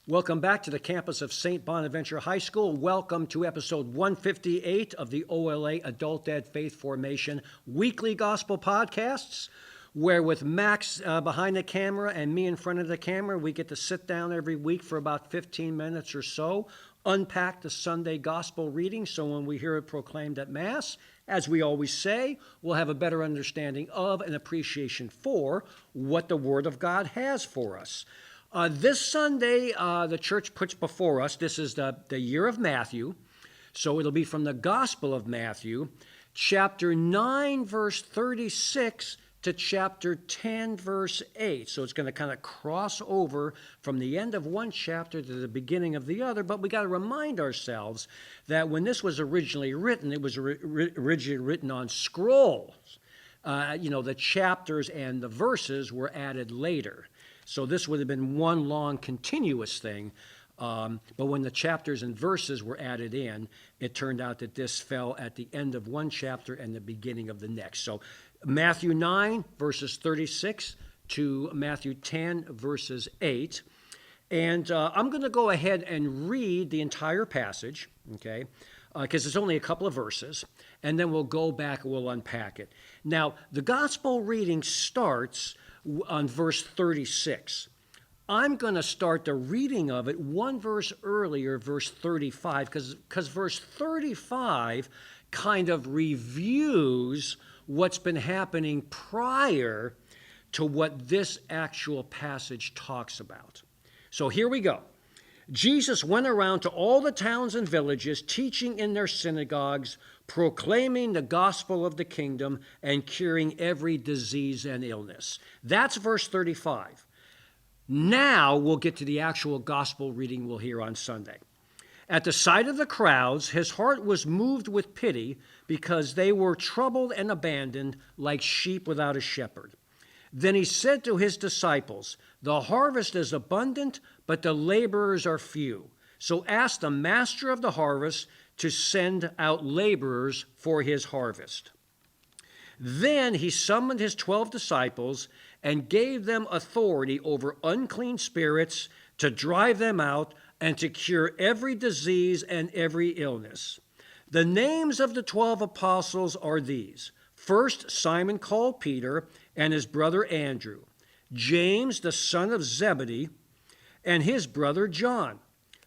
Welcome back to the campus of St. Bonaventure High School. Welcome to episode 158 of the OLA Adult Ed Faith Formation weekly gospel podcasts, where with Max behind the camera and me in front of the camera, we get to sit down every week for about 15 minutes or so, unpack the Sunday gospel reading, so when we hear it proclaimed at Mass, as we always say, we'll have a better understanding of and appreciation for what the Word of God has for us. This Sunday, the church puts before us, this is the year of Matthew, so it'll be from the Gospel of Matthew, chapter 9, verse 36 to chapter 10, verse 8. So it's going to kind of cross over from the end of one chapter to the beginning of the other, but we got to remind ourselves that when this was originally written, it was originally written on scrolls. The chapters and the verses were added later. So this would have been one long continuous thing, but when the chapters and verses were added in, it turned out that this fell at the end of one chapter and the beginning of the next. So Matthew 9, verses 36 to Matthew 10, verses 8. And I'm going to go ahead and read the entire passage, okay, because it's only a couple of verses, and then we'll go back and we'll unpack it. Now, the gospel reading starts on verse 36. I'm going to start the reading of it one verse earlier, verse 35, because verse 35 kind of reviews what's been happening prior to what this actual passage talks about. So here we go. Jesus went around to all the towns and villages, teaching in their synagogues, proclaiming the gospel of the kingdom, and curing every disease and illness. That's verse 35. Now we'll get to the actual gospel reading we'll hear on Sunday. At the sight of the crowds, his heart was moved with pity because they were troubled and abandoned like sheep without a shepherd. Then he said to his disciples, "The harvest is abundant, but the laborers are few. So ask the master of the harvest to send out laborers for his harvest." Then he summoned his 12 disciples and gave them authority over unclean spirits to drive them out and to cure every disease and every illness. The names of the 12 apostles are these: first, Simon called Peter and his brother Andrew, James the son of Zebedee and his brother John,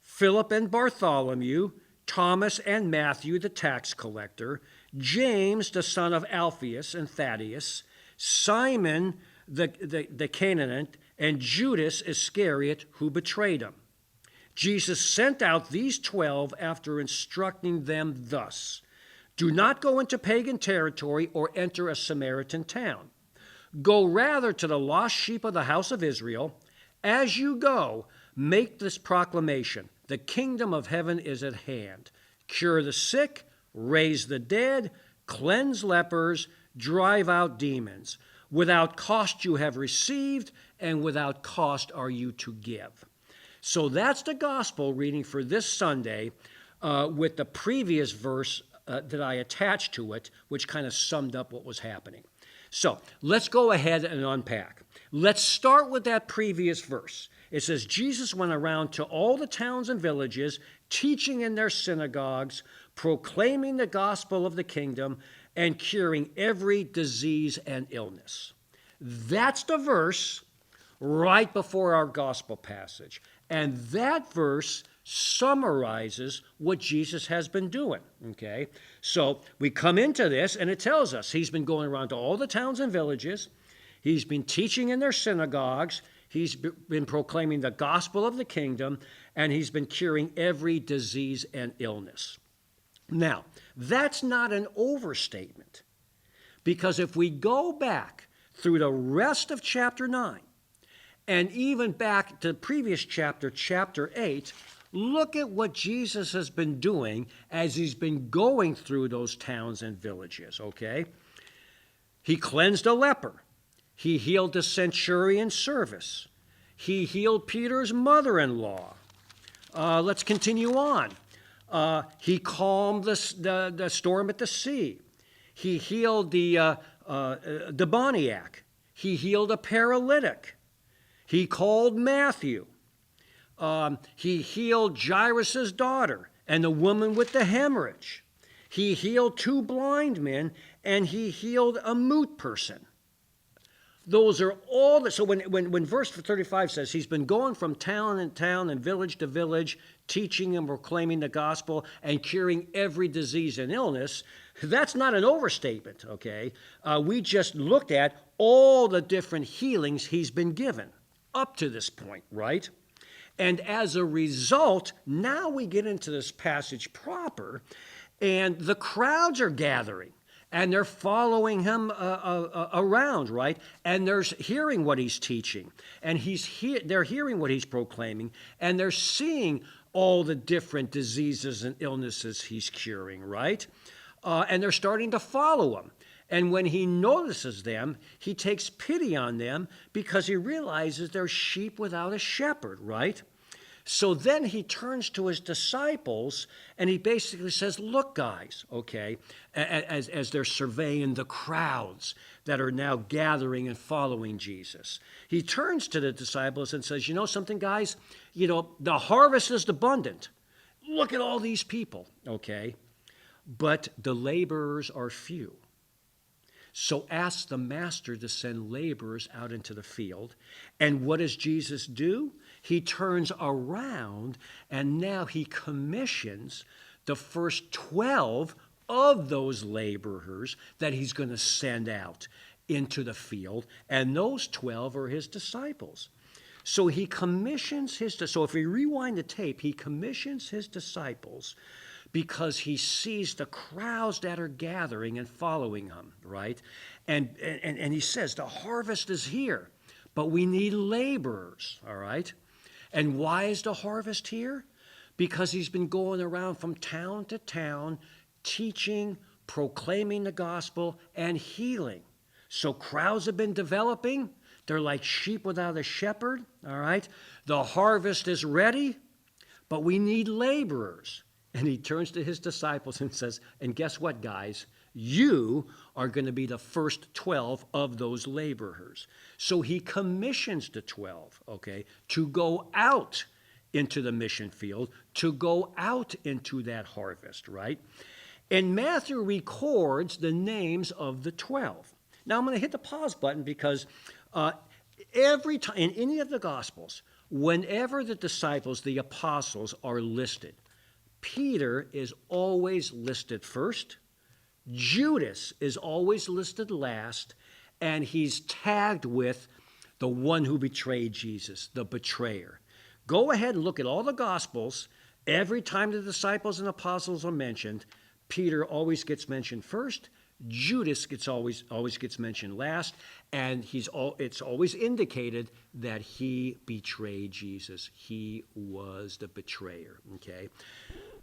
Philip and Bartholomew, Thomas and Matthew the tax collector, James the son of Alphaeus and Thaddeus, Simon the Canaanite, and Judas Iscariot who betrayed him. Jesus sent out these 12 after instructing them thus: "Do not go into pagan territory or enter a Samaritan town. Go rather to the lost sheep of the house of Israel. As you go, make this proclamation: the kingdom of heaven is at hand. Cure the sick, raise the dead, cleanse lepers, drive out demons. Without cost you have received, and without cost are you to give." So that's the gospel reading for this Sunday, with the previous verse that I attached to it, which kind of summed up what was happening. So let's go ahead and unpack. Let's start with that previous verse. It says, Jesus went around to all the towns and villages, teaching in their synagogues, proclaiming the gospel of the kingdom, and curing every disease and illness. That's the verse right before our gospel passage. And that verse summarizes what Jesus has been doing, okay? So we come into this, and it tells us he's been going around to all the towns and villages. He's been teaching in their synagogues. He's been proclaiming the gospel of the kingdom, and he's been curing every disease and illness. Now, that's not an overstatement, because if we go back through the rest of chapter 9, and even back to the previous chapter, chapter 8, look at what Jesus has been doing as he's been going through those towns and villages, okay? He cleansed a leper. He healed the centurion's service. He healed Peter's mother-in-law. Let's continue on. He calmed the storm at the sea. He healed the demoniac. He healed a paralytic. He called Matthew. He healed Jairus' daughter and the woman with the hemorrhage. He healed 2 blind men, and he healed a mute person. Those are all the, so when verse 35 says he's been going from town and town and village to village, teaching and proclaiming the gospel and curing every disease and illness, that's not an overstatement, okay? We just looked at all the different healings he's been given up to this point, right? And as a result, now we get into this passage proper, and the crowds are gathering. And they're following him around, right? And they're hearing what he's teaching. And they're hearing what he's proclaiming. And they're seeing all the different diseases and illnesses he's curing, right? And they're starting to follow him. And when he notices them, he takes pity on them because he realizes they're sheep without a shepherd, right? So then he turns to his disciples and he basically says, look, guys, okay, as they're surveying the crowds that are now gathering and following Jesus. He turns to the disciples and says, you know something, guys? You know, the harvest is abundant. Look at all these people, okay? But the laborers are few. So ask the master to send laborers out into the field. And what does Jesus do? He turns around and now he commissions the first 12 of those laborers that he's going to send out into the field. And those 12 are his disciples. So he commissions so if we rewind the tape, he commissions his disciples because he sees the crowds that are gathering and following him, right? And he says, the harvest is here, but we need laborers, all right? And why is the harvest here? Because he's been going around from town to town, teaching, proclaiming the gospel, and healing. So crowds have been developing. They're like sheep without a shepherd, all right? The harvest is ready, but we need laborers. And he turns to his disciples and says, and guess what, guys? You are going to be the first 12 of those laborers. So he commissions the 12, okay, to go out into the mission field, to go out into that harvest, right? And Matthew records the names of the 12. Now I'm going to hit the pause button because every time in any of the Gospels, whenever the disciples, the apostles, are listed, Peter is always listed first, Judas is always listed last, and he's tagged with the one who betrayed Jesus, the betrayer. Go ahead and look at all the Gospels. Every time the disciples and apostles are mentioned, Peter always gets mentioned first, Judas always gets mentioned last, and it's always indicated that he betrayed Jesus. He was the betrayer, okay?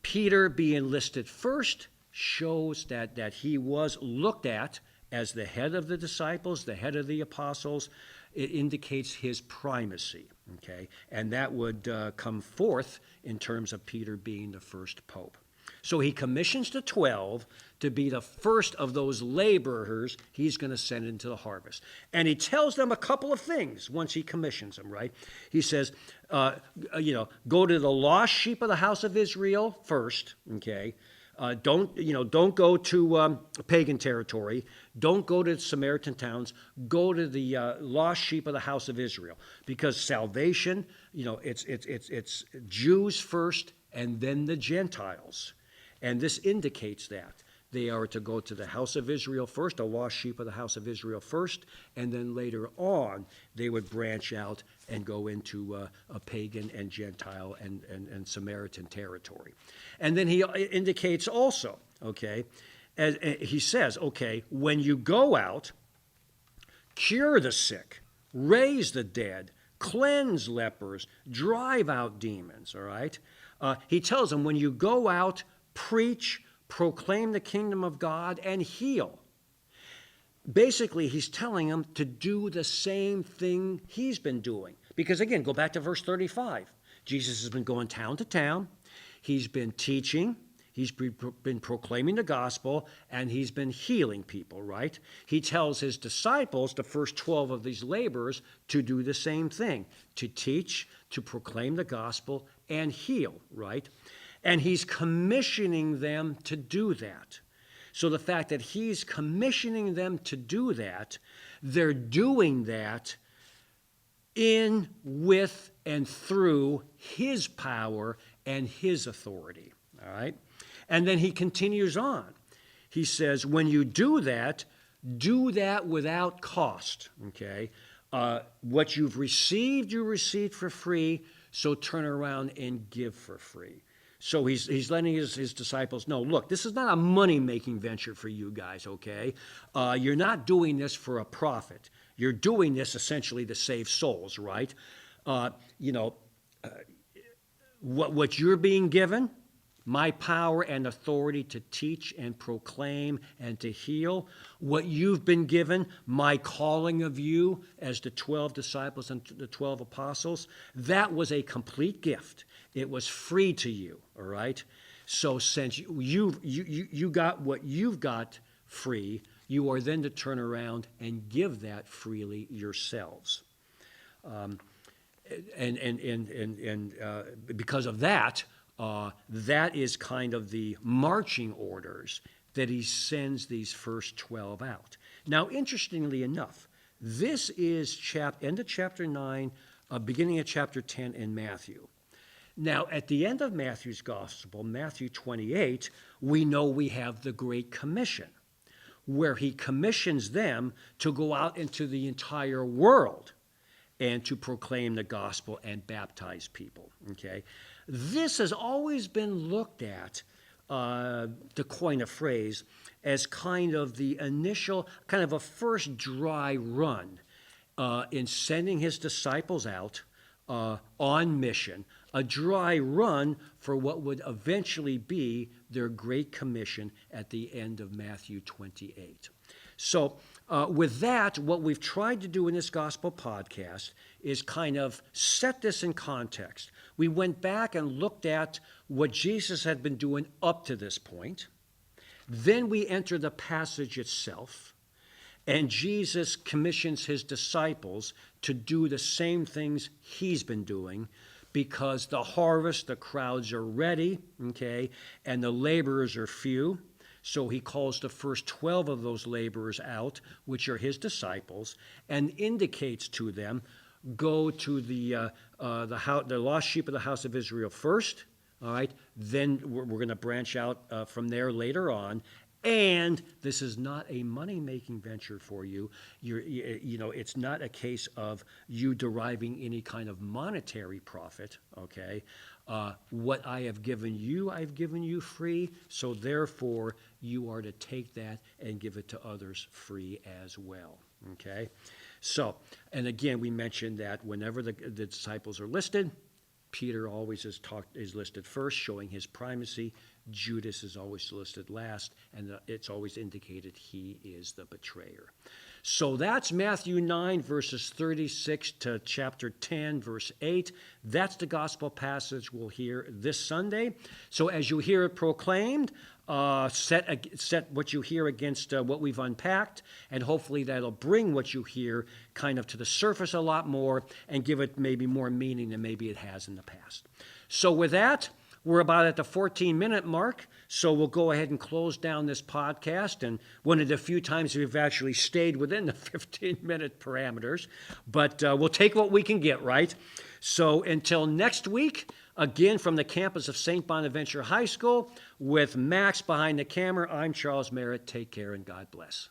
Peter being listed first shows that he was looked at as the head of the disciples, the head of the apostles. It indicates his primacy, okay? And that would come forth in terms of Peter being the first pope. So he commissions the 12 to be the first of those laborers he's going to send into the harvest. And he tells them a couple of things once he commissions them, right? He says, go to the lost sheep of the house of Israel first, okay? Don't go to pagan territory. Don't go to Samaritan towns. Go to the lost sheep of the house of Israel, because salvation, it's Jews first and then the Gentiles, and this indicates that they are to go to the house of Israel first, the lost sheep of the house of Israel first, and then later on they would branch out and go into a pagan and Gentile and Samaritan territory. And then he indicates also, okay, as he says, okay, when you go out, cure the sick, raise the dead, cleanse lepers, drive out demons, all right? He tells them, when you go out, preach, proclaim the kingdom of God, and heal. Basically, he's telling them to do the same thing he's been doing. Because again, go back to verse 35. Jesus has been going town to town. He's been teaching. He's been proclaiming the gospel, and he's been healing people, right? He tells his disciples, the first 12 of these laborers, to do the same thing, to teach, to proclaim the gospel, and heal, right? And he's commissioning them to do that. So the fact that he's commissioning them to do that, they're doing that in, with, and through his power and his authority, all right? And then he continues on. He says, when you do that without cost, okay? What you've received, you received for free, so turn around and give for free. So he's letting his disciples know, look, this is not a money-making venture for you guys, okay? You're not doing this for a profit. You're doing this essentially to save souls, right? What you're being given, my power and authority to teach and proclaim and to heal, what you've been given, my calling of you as the 12 disciples and the 12 apostles, that was a complete gift. It was free to you, all right? So since you got what you've got free, you are then to turn around and give that freely yourselves. Because of that, that is kind of the marching orders that he sends these first 12 out. Now, interestingly enough, this is end of chapter 9, beginning of chapter 10 in Matthew. Now, at the end of Matthew's gospel, Matthew 28, we know we have the Great Commission, where he commissions them to go out into the entire world and to proclaim the gospel and baptize people, okay? This has always been looked at, to coin a phrase, as kind of the initial, kind of a first dry run in sending his disciples out on mission, a dry run for what would eventually be their Great Commission at the end of Matthew 28. So with that, what we've tried to do in this gospel podcast is kind of set this in context. We went back and looked at what Jesus had been doing up to this point. Then we enter the passage itself, and Jesus commissions his disciples to do the same things he's been doing, because the harvest, the crowds are ready, okay, and the laborers are few. So he calls the first 12 of those laborers out, which are his disciples, and indicates to them, go to the lost sheep of the house of Israel first, all right? Then we're going to branch out from there later on. And this is not a money-making venture for you. It's not a case of you deriving any kind of monetary profit, okay? What I have given you, I've given you free, so therefore you are to take that and give it to others free as well, okay? So, and again, we mentioned that whenever the disciples are listed, Peter always is listed first, showing his primacy. Judas is always listed last, and it's always indicated he is the betrayer. So that's Matthew 9, verses 36 to chapter 10, verse 8. That's the gospel passage we'll hear this Sunday. So as you hear it proclaimed, set what you hear against what we've unpacked, and hopefully that'll bring what you hear kind of to the surface a lot more and give it maybe more meaning than maybe it has in the past. So with that, we're about at the 14-minute mark, so we'll go ahead and close down this podcast, and one of the few times we've actually stayed within the 15-minute parameters, but we'll take what we can get, right? So until next week, again from the campus of St. Bonaventure High School, with Max behind the camera, I'm Charles Merritt. Take care and God bless.